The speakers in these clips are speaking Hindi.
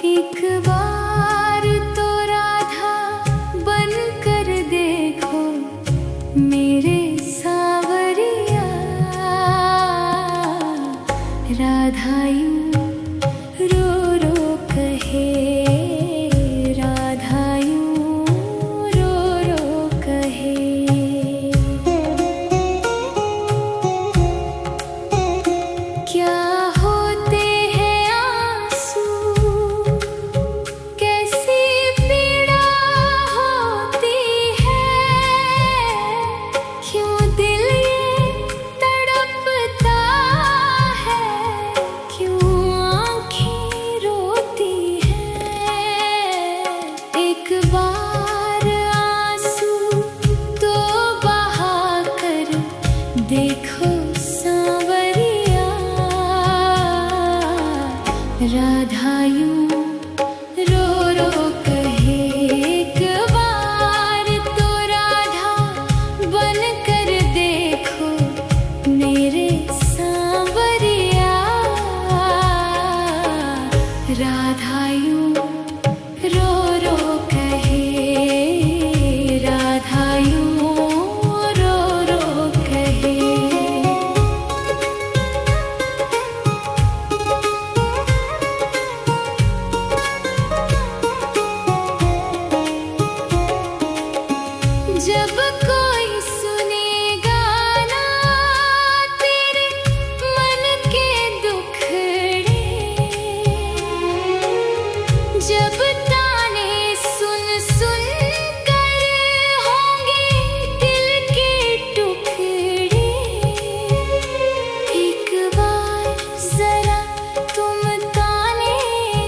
एक बार तो राधा बन कर देखो मेरे सावरिया। राधा यूं रो रो कहे, राधा यूं रो रो कहे। क्या होते हैं आंसू, कैसी पीड़ा होती है, क्यों दिल ये तड़पता है, क्यों आँखें रोती हैं। एक बार आंसू तो बहा कर देखो सांवरिया। राधा यूं रो रो कहे, एक बार तो राधा बन कर देखो मेरे सांवरिया। राधा यूं रो रो कहे, राधा यूं रो रो कहे। जब कोई सुनेगा ना तेरे मन के दुखड़े, जब ताने सुन सुन कर होंगे दिल के टुकड़े, एक बार जरा तुम ताने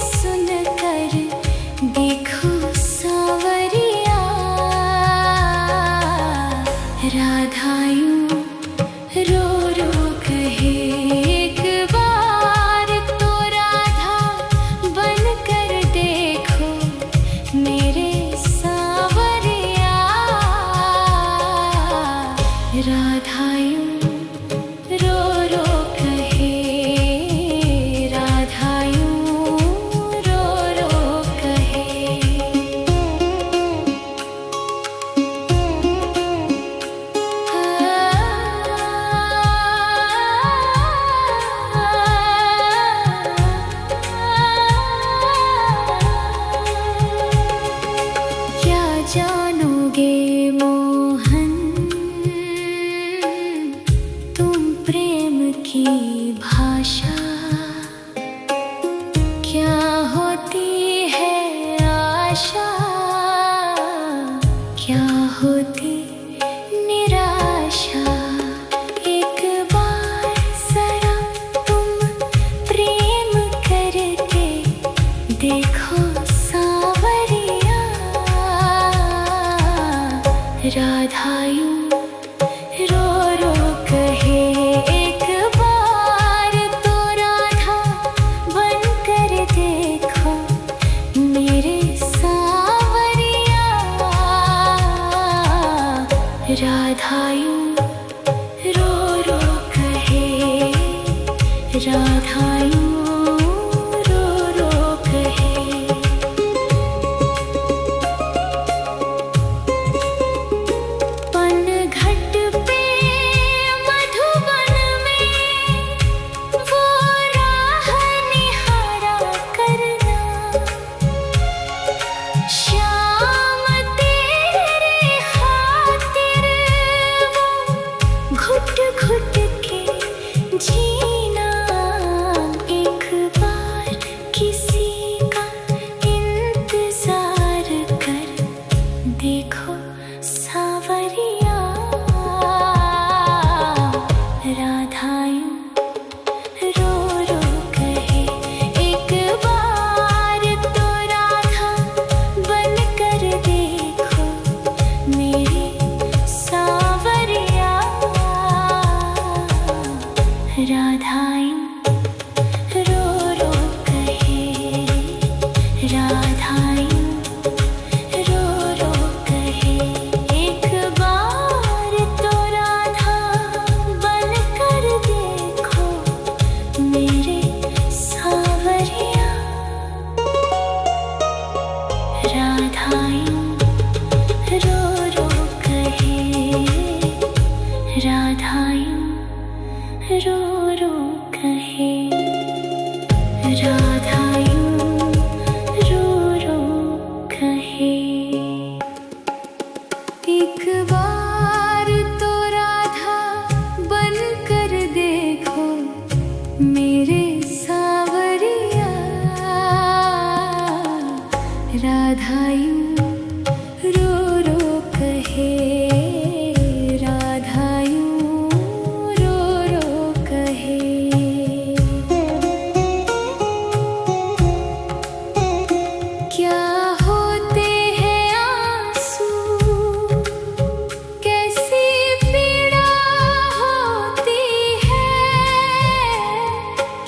सुन कर देखो सांवरिया। राधा यूं रो रो कहे, एक बार तो राधा बन कर देखो मेरे सांवरिया। राधा यूं रो रो कहे, राधा यूं रो रो कहे। क्या जानोगे मोहन तुम प्रेम की भाषा, क्या होती है आशा, क्या होती निराशा। एक बार जरा तुम प्रेम करके देखो सांवरिया। राधा यूं रो रो कहे, एक बार तो राधा बन कर देखो राधा यूं रो रो कहे। एक बार तो राधा बन कर देखो मेरे सावरिया। राधा यूं रो रो कहे। राधा यूं रो रो कहे। क्या होते हैं आंसू, कैसी पीड़ा होती है।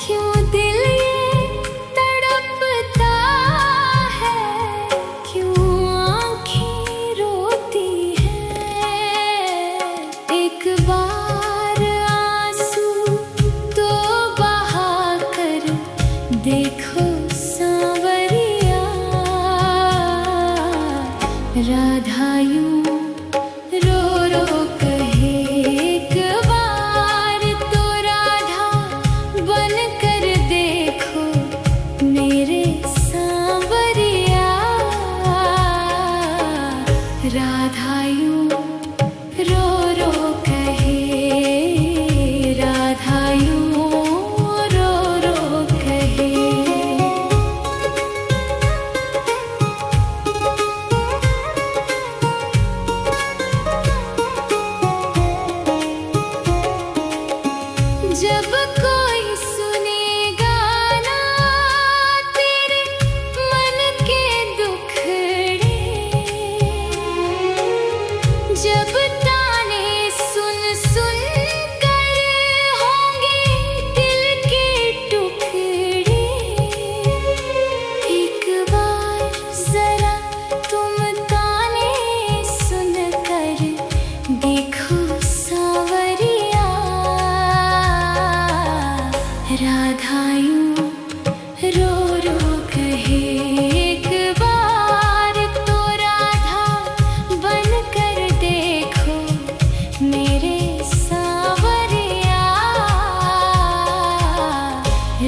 क्यों दिल ये तड़पता है, क्यों आँखें रोती हैं। एक बार आंसू तो बहा कर देखो सांवरिया। राधा यूं रो रो कहे। एक बार तो राधा बन कर देखो मेरे सांवरिया। राधा यूं रो रो कहे। राधा यूं रो रो कहे। जब कोई सुनेगा ना तेरे मन के दुखड़े, जब ताने सुन सुन कर होंगे दिल के टुकड़े। एक बार जरा तुम ताने सुन कर देखो सांवरिया। राधा यूं रो रो कहे। एक बार तो राधा बन कर देखो मेरे सांवरिया।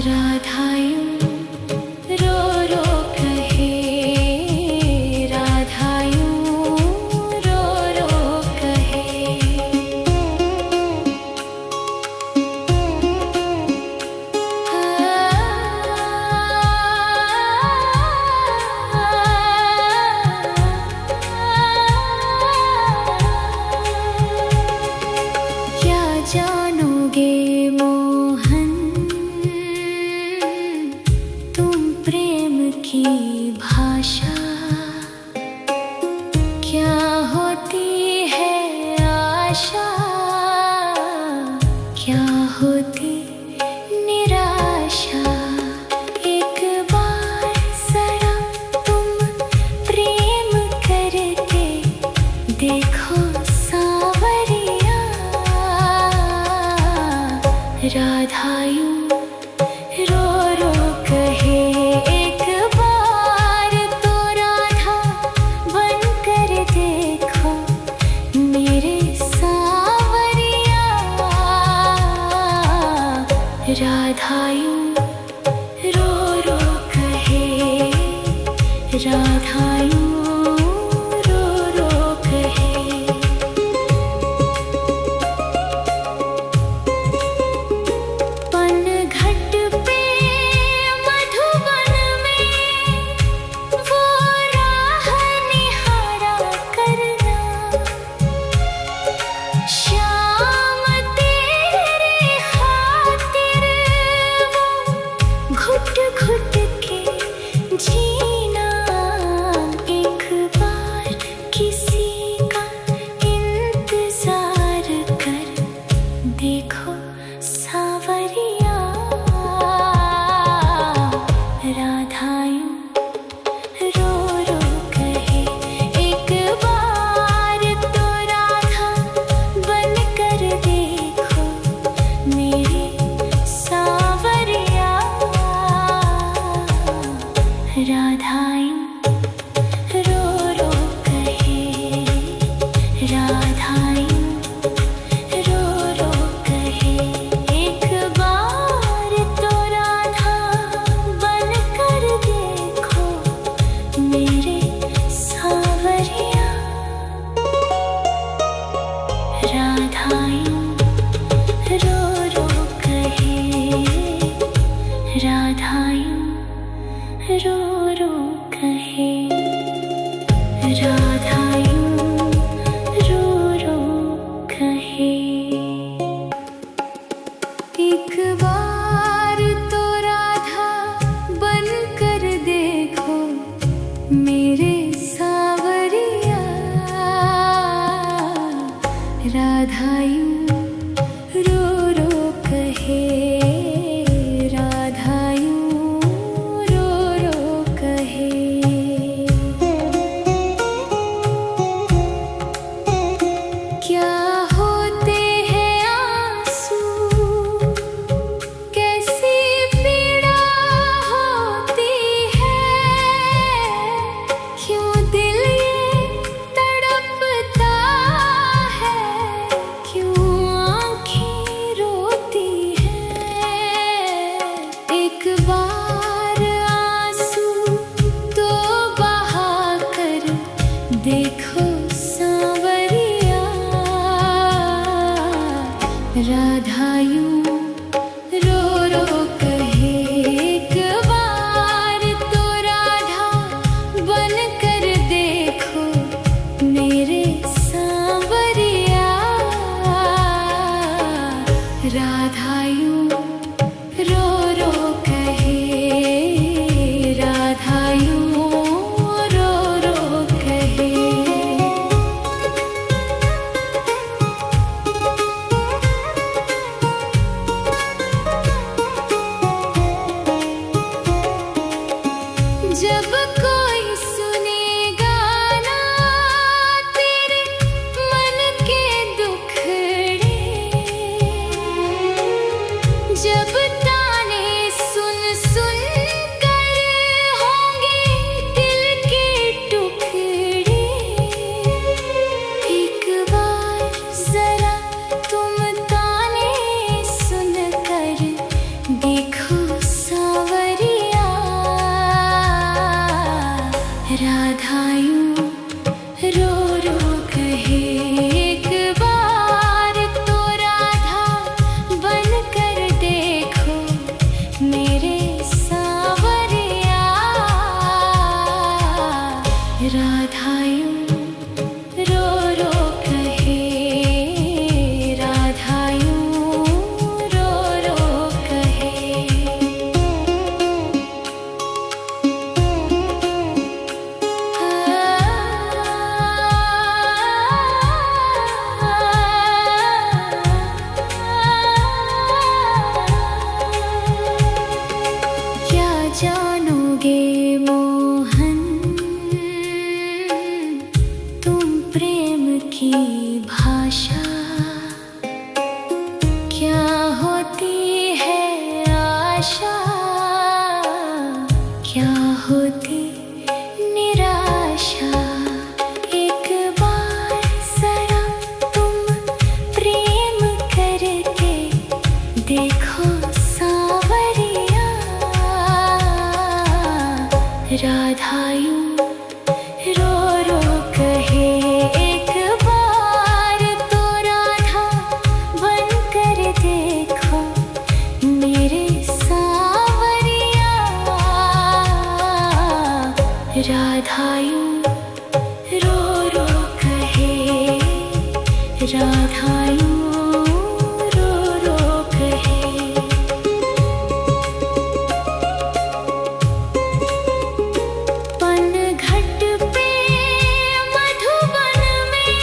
राधा यूं रो रो कहे। राधा यूं रो रो कहे। क्या जानोगे मोहन तुम प्रेम की भाषा। क्या होती है आशा, क्या होती निराशा। एक बार जरा तुम प्रेम करके देखो सांवरिया। राधा यूं रो रो कहे। एक बार तो राधा बन कर देखो मेरे सांवरिया। राधा यूं रो रो कहे। राधा यूं रो रो कहे। पनघट पे मधुबन में वो राह निहारा करना। श्याम तेरे खातिर वो घुट घुट के जीना। एक बार किसी का इंतजार कर देखो सांवरिया। राधा यूं रो रो कहे। एक बार तो राधा बन कर देखो मेरे सांवरिया। राधा यूं रो रो कहे। राधा यूं रो रो कहे। एक बार तो राधा रो रो कहे, राधा यूं रो रो कहे। एक बार तो राधा बन कर देखो मेरे सावरिया, राधा यूं रो रो कहे, राधा यूं रो रो कहे। क्या होते हैं आंसू, कैसी पीड़ा होती है, क्यों दिल ये तड़पता है, क्यों आँखें रोती हैं। एक बार आंसू तो बहा कर देखो सांवरिया, राधा यूं रो रो कहे। एक बार तो राधा बन कर देखो मेरे सांवरिया, राधा यूं रो रो कहे, राधा यूं रो रो कहे। जब कोई सुनेगा ना तेरे मन के दुखड़े, जब ताने सुन सुन कर होंगे दिल के टुकड़े, एक बार जरा तुम ताने सुन कर देखो सांवरिया, राधा यूं रो रो कहे। एक बार तो राधा बन कर देखो मेरे सांवरिया, राधा यूं रो रो कहे, राधा यूं रो रो कहे। क्या जानोगे मोहन तुम प्रेम की भाषा, क्या होती है आशा, क्या होती निराशा। एक बार जरा तुम प्रेम करके देखो सांवरिया, राधा यूं रो रो कहे। एक बार तो राधा बन कर देखो मेरे सांवरिया, राधा यूं रो रो कहे, राधा यूं रो रो कहे। पनघट पे मधुबन में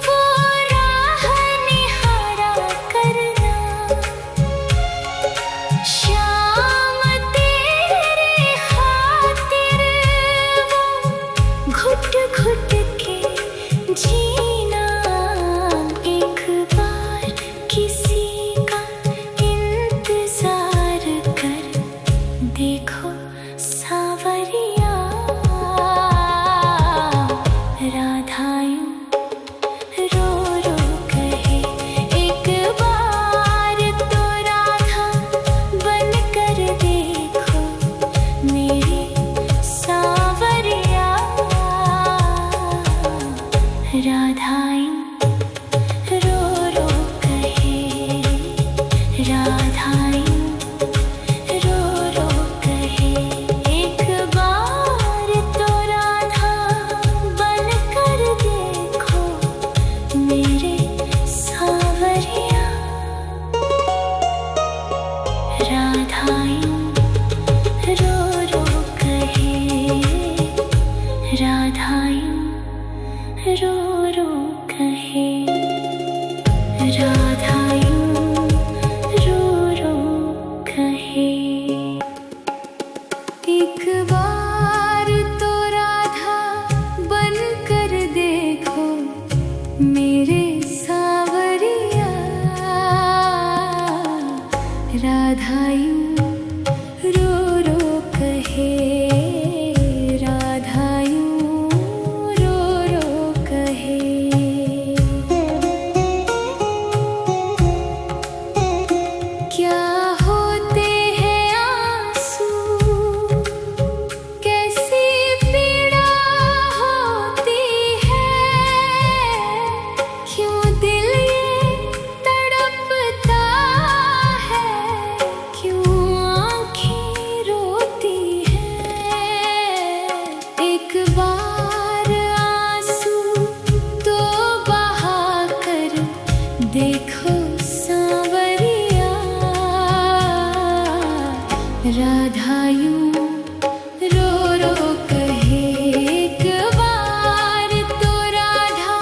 वो राह निहारा करना, श्याम तेरे खातिर वो एक बार तो राधा बनकर देखो मेरे सावरिया। राधा यूं रो रो कहे, राधा यूं रो रो कहे। क्या होते हैं आंसू, कैसी पीड़ा होती है, क्यों दिल ये तड़पता है, क्यों आँखें रोती हैं। एक बार आंसू तो बहा कर देखो सांवरिया। राधा यूं रो रो कहे, एक बार तो राधा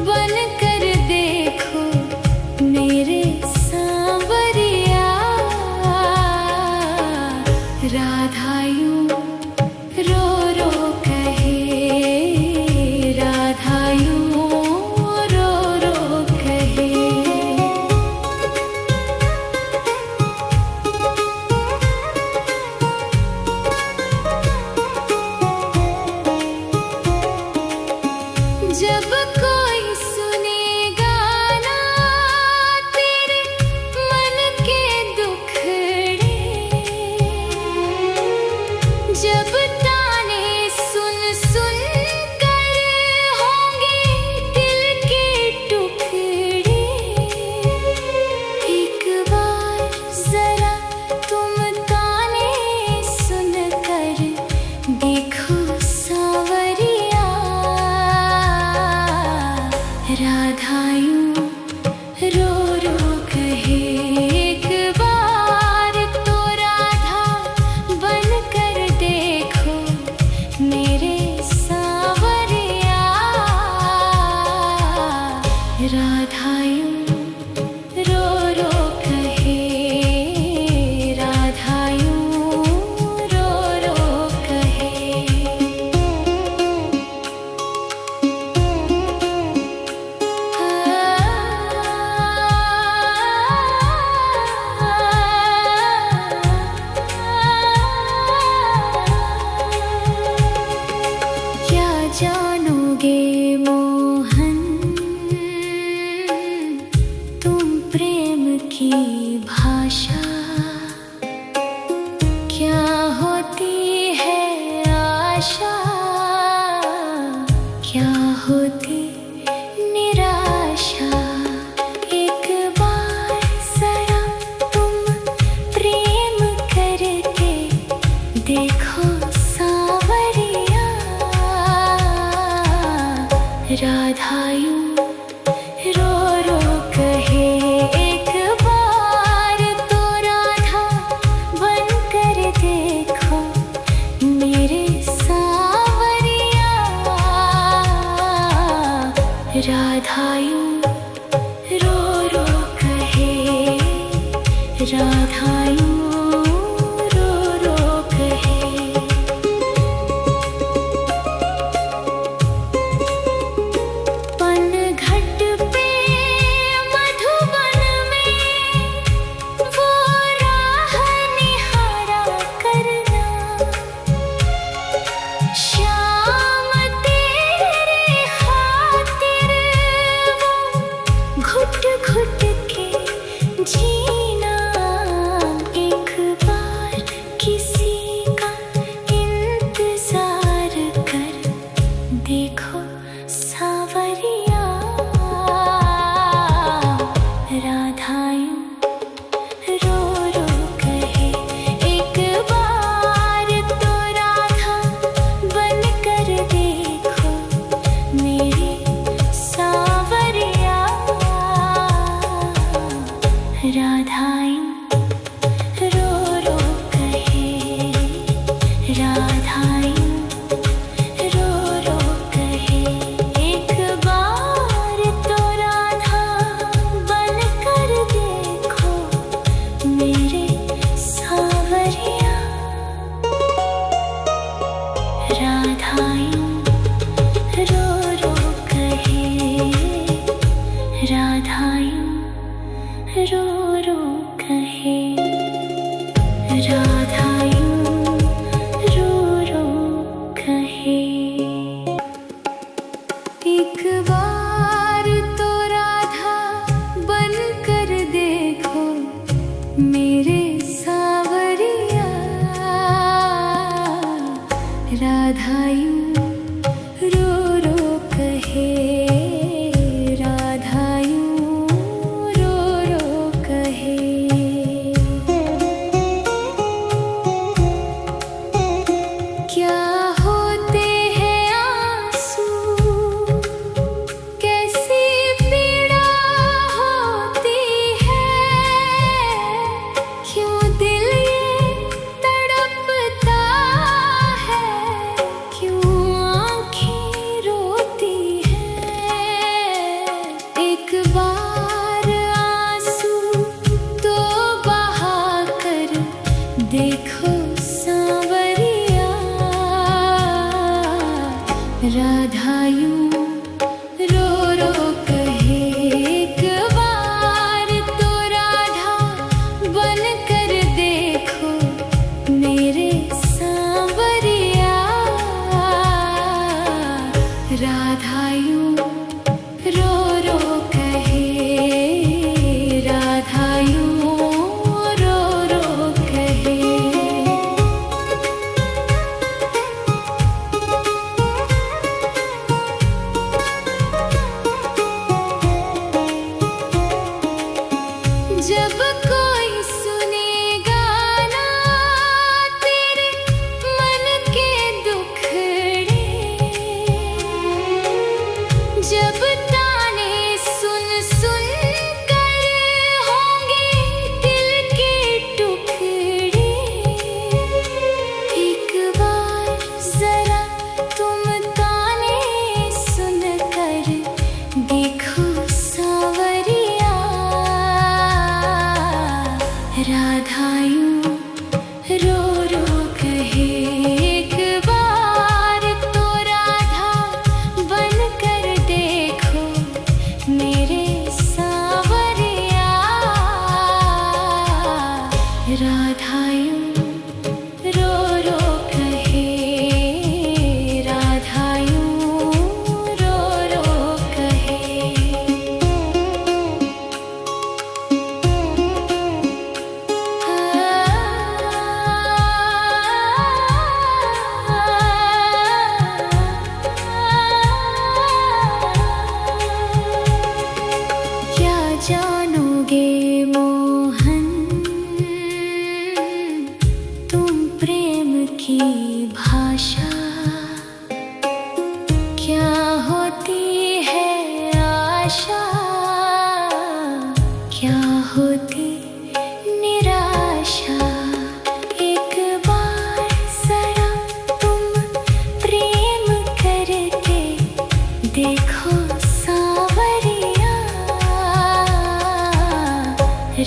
बनकर देखो मेरे सांवरिया। राधा यूं रो रो कहे, राधा यूं रो रो कहे। जब कोई सुनेगा ना तेरे मन के दुखड़े, जब ताने सुन सुन कर होंगे दिल के टुकड़े, एक बार जरा तुम ताने सुन कर देखो सांवरिया। राधा यूं रो रो कहे, एक बार तो राधा बनकर देखो मेरे सांवरिया। राधा यूं रो रो कहे, राधा यूं रो रो कहे। क्या जानोगे मोहन तुम प्रेम की भाषा, क्या होती है आशा, क्या होती निराशा। एक बार जरा तुम प्रेम करके देखो सांवरिया। राधा यूं रो रो कहे, एक बार तो राधा बनकर देखो मेरे सांवरिया। राधा यूं रो रो कहे, राधा यूं रो रो कहे। राधायूं रो रो कहे, राधायूं रो रो कहे, राधायूं रो रो कहे। एक बार तो राधा बन कर देखो मेरे सावरिया, राधायूं रो रो कहे, राधायूं रो रो कहे। क्या होते हैं आंसू, कैसी पीड़ा होती है, क्यों दिल ये तड़पता है, क्यों आँखें रोती हैं। एक बार आंसू तो बहा कर देखो सांवरिया, राधायूं रो रो कहे। एक बार तो राधा बन कर देखो मेरे सांवरिया, राधायूं रो रो कहे, राधायूं रो रो कहे। जब कोई सुनेगा ना तेरे मन के दुखड़े, जब ताने सुन सुन कर होंगे दिल के टुकड़े, एक बार जरा तुम ताने सुन कर देखो सांवरिया, राधायूं रो रो कहे। एक बार तो राधा बन कर देखो मेरे सांवरिया, राधायूं रो रो कहे, राधायूं रो रो कहे। क्या जानोगे मोहन तुम प्रेम की भाषा, क्या होती है आशा, क्या होती निराशा। एक बार जरा तुम प्रेम करके देखो सांवरिया,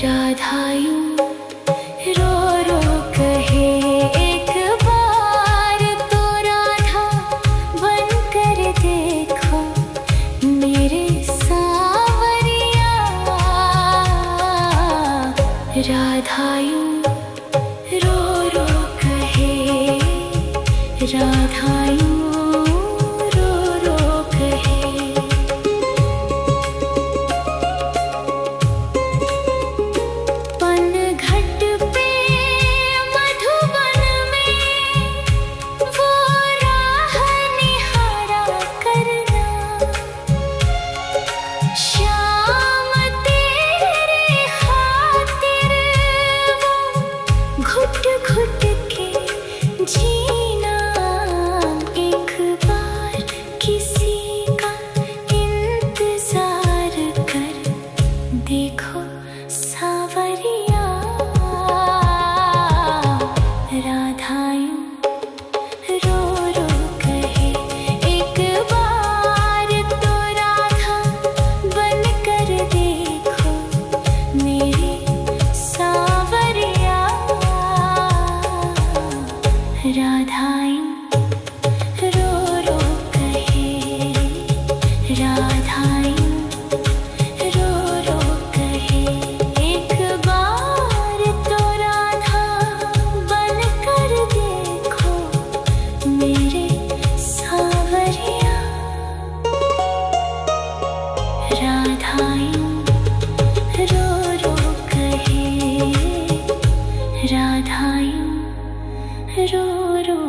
राधायूं रो रो कहे। एक बार तो राधा बन कर देखो मेरे सांवरिया, राधायूं रो रो कहे, राधायूं रो रो कहे। पनघट पे मधुबन में वो राह निहारा करना, श्याम तेरे खातिर वो घुट घुट के जीना। एक बार किसी का इंतजार कर देखो सांवरिया, राधायूं रो रो कहे। एक बार तो राधा बन कर देखो मेरे सांवरिया, राधायूं रो रो रो